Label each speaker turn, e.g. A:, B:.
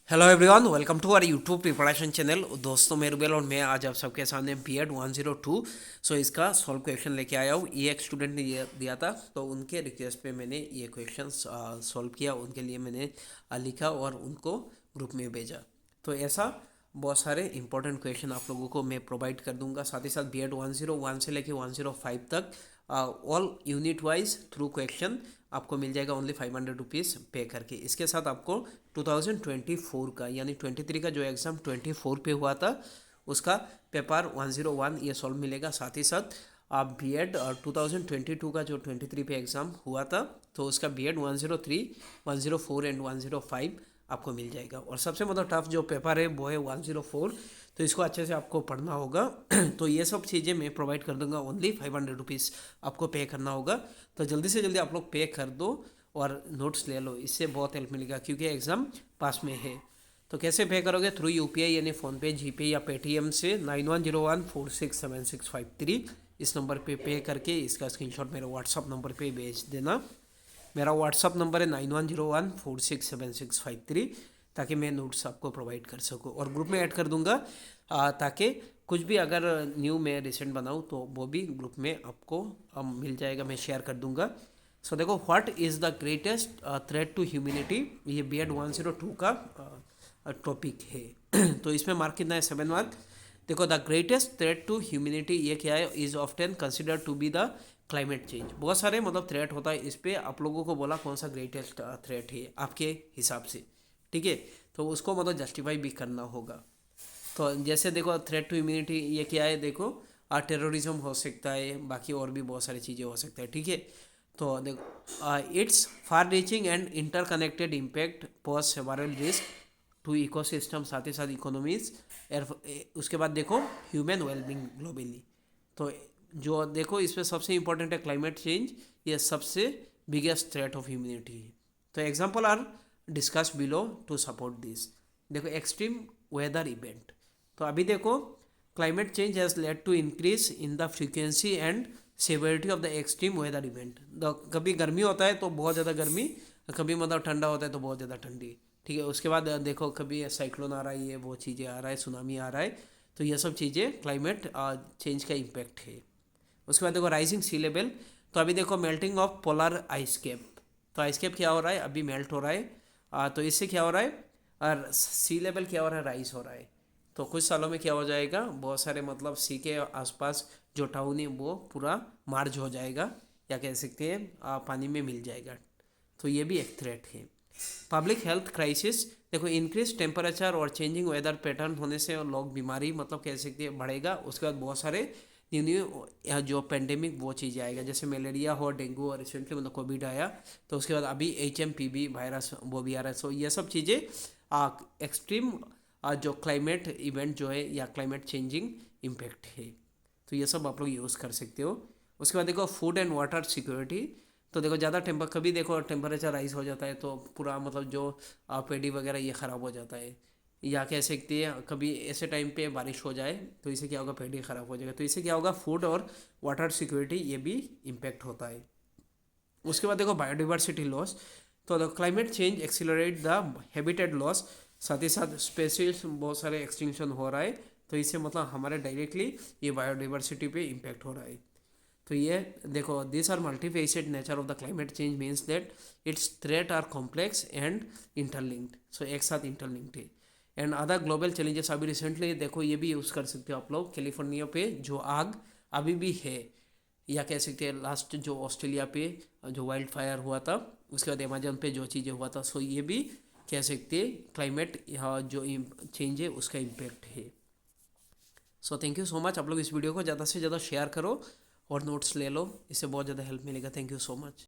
A: Hello everyone, welcome to our YouTube preparation channel. दोस्तों, मैं रुबेल और मैं आज आप सबके सामने बीएड 102 इसका सॉल्व क्वेश्चन लेके आया हूँ। ये एक स्टूडेंट ने ये दिया था, तो उनके रिक्वेस्ट पे मैंने ये क्वेश्चन सॉल्व किया। उनके लिए मैंने लिखा और उनको ग्रुप में भेजा। तो ऐसा बहुत सारे इंपॉर्टेंट क्वेश्चन आप लोगों को मैं प्रोवाइड कर दूंगा। साथ ही साथ बीएड 101 से लेके 105 तक all unit wise through question आपको मिल जाएगा ओनली 500 रुपीज़ पे करके। इसके साथ आपको 2024 का यानी 23 का जो एग्ज़ाम 24 पे हुआ था उसका पेपर 101 ये सॉल्व मिलेगा। साथ ही साथ आप बीएड 2022 का जो 23 पे एग्ज़ाम हुआ था तो उसका बीएड 103, 104 एंड 105 आपको मिल जाएगा। और सबसे मतलब टफ जो पेपर है वो है 104, तो इसको अच्छे से आपको पढ़ना होगा। तो ये सब चीज़ें मैं प्रोवाइड कर दूंगा। ओनली 500 रुपीज़ आपको पे करना होगा। तो जल्दी से जल्दी आप लोग पे कर दो और नोट्स ले लो, इससे बहुत हेल्प मिलेगा क्योंकि एग्ज़ाम पास में है। तो कैसे पे करोगे? थ्रू यूपीआई यानी फ़ोनपे, जीपे या पेटीएम से 9101467653 इस नंबर पे करके इसका स्क्रीनशॉट मेरे व्हाट्सअप नंबर पे भेज देना। मेरा व्हाट्सअप नंबर है 9101467653, ताकि मैं नोट्स आपको प्रोवाइड कर सकूँ और ग्रुप में ऐड कर दूंगा, ताकि कुछ भी अगर न्यू मैं रिसेंट बनाऊँ तो वो भी ग्रुप में आपको मिल जाएगा, मैं शेयर कर दूंगा। सो देखो, what is the greatest threat to humanity, ये बीएड 102 का टॉपिक है। तो इसमें मार्क कितना है? 7 मार्क। देखो, the greatest threat to humanity ये क्या है? Is often consider to be the climate change. बहुत सारे मतलब थ्रेट होता है, इस पर आप लोगों को बोला कौन सा ग्रेटेस्ट थ्रेट है आपके हिसाब से, ठीक है? तो उसको मतलब जस्टिफाई भी करना होगा। तो जैसे देखो, थ्रेट टू ह्यूमैनिटी ये क्या है? देखो, टेररिज्म हो सकता है, बाकी और भी बहुत सारी चीज़ें हो सकता है, ठीक है? तो देखो, it's far reaching and interconnected impact pose several risk to ecosystem, साथ ही साथ इकोनॉमीज। उसके बाद देखो, ह्यूमन वेलबींग ग्लोबली। तो जो देखो, इसमें सबसे इंपॉर्टेंट है क्लाइमेट चेंज, ये सबसे बिगेस्ट थ्रेट ऑफ ह्यूमैनिटी है। तो example are discuss below to support this. देखो, एक्सट्रीम वेदर इवेंट। तो अभी देखो, climate change has led to increase in the frequency and severity of the extreme weather event. कभी गर्मी होता है तो बहुत ज़्यादा गर्मी, कभी मतलब ठंडा होता है तो बहुत ज़्यादा ठंडी, ठीक है? उसके बाद देखो, कभी साइक्लोन आ रहा है, ये वो चीज़ें आ रहा है, सुनामी आ रहा है। तो ये सब चीज़ें क्लाइमेट चेंज का इम्पैक्ट है। उसके बाद देखो, राइजिंग सी लेवल। तो अभी देखो, melting of polar ice cap. तो आइस कैप क्या हो रहा है? अभी मेल्ट हो रहा है। तो इससे क्या हो रहा है? और सी लेवल क्या हो रहा है? राइज हो रहा है। तो कुछ सालों में क्या हो जाएगा? बहुत सारे मतलब सी के आसपास जो टाउन है वो पूरा मार्ज हो जाएगा, या कह सकते हैं पानी में मिल जाएगा। तो ये भी एक थ्रेट है। Public health crisis. देखो, इंक्रीज टेम्परेचर और चेंजिंग वेदर पैटर्न होने से लोग बीमारी मतलब कह सकते हैं बढ़ेगा। उसके बाद बहुत सारे न्यू न्यू जो पेंडेमिक वो चीज़ आएगा, जैसे मलेरिया हो, डेंगू, और रिसेंटली मतलब कोविड आया। तो उसके बाद अभी HMPV वायरस वो भी आ रहा है। सो ये सब चीज़ें एक्सट्रीम जो क्लाइमेट इवेंट जो है या क्लाइमेट चेंजिंग इम्पैक्ट है। तो ये सब आप लोग यूज़ कर सकते हो। उसके बाद देखो, फूड एंड वाटर सिक्योरिटी। तो देखो, ज़्यादा कभी देखो टेम्परेचर राइज हो जाता है तो पूरा मतलब जो पेडी वगैरह ये ख़राब हो जाता है, या कह सकते हैं कभी ऐसे टाइम पे बारिश हो जाए तो इससे क्या होगा? पेडी ख़राब हो जाएगा। तो इससे क्या होगा? फूड और वाटर सिक्योरिटी ये भी इम्पेक्ट होता है। उसके बाद देखो, बायोडिवर्सिटी लॉस। तो the climate change accelerate the habitat loss, साथ ही साथ स्पेसीज बहुत सारे एक्सटिंक्शन हो रहा है। तो इससे मतलब हमारे डायरेक्टली ये बायोडिवर्सिटी पे इम्पेक्ट हो रहा है। तो ये देखो, this are multifaceted nature of the climate change means that its threat are complex and interlinked. So एक साथ इंटरलिंक्ड है। एंड अदर ग्लोबल चैलेंजेस, अभी रिसेंटली देखो ये भी यूज़ कर सकते हो आप लोग। कैलिफोर्निया पे जो आग अभी भी है, या कह सकते हैं लास्ट जो ऑस्ट्रेलिया पे जो वाइल्ड फायर हुआ था, उसके बाद अमेजन पे जो चीज़ें हुआ था, सो ये भी कह सकते हैं क्लाइमेट यहाँ जो चेंज है उसका इम्पेक्ट है। So thank you so much. आप लोग इस वीडियो को ज़्यादा से ज़्यादा शेयर करो और नोट्स ले लो, इससे बहुत ज़्यादा हेल्प मिलेगा। Thank you so much.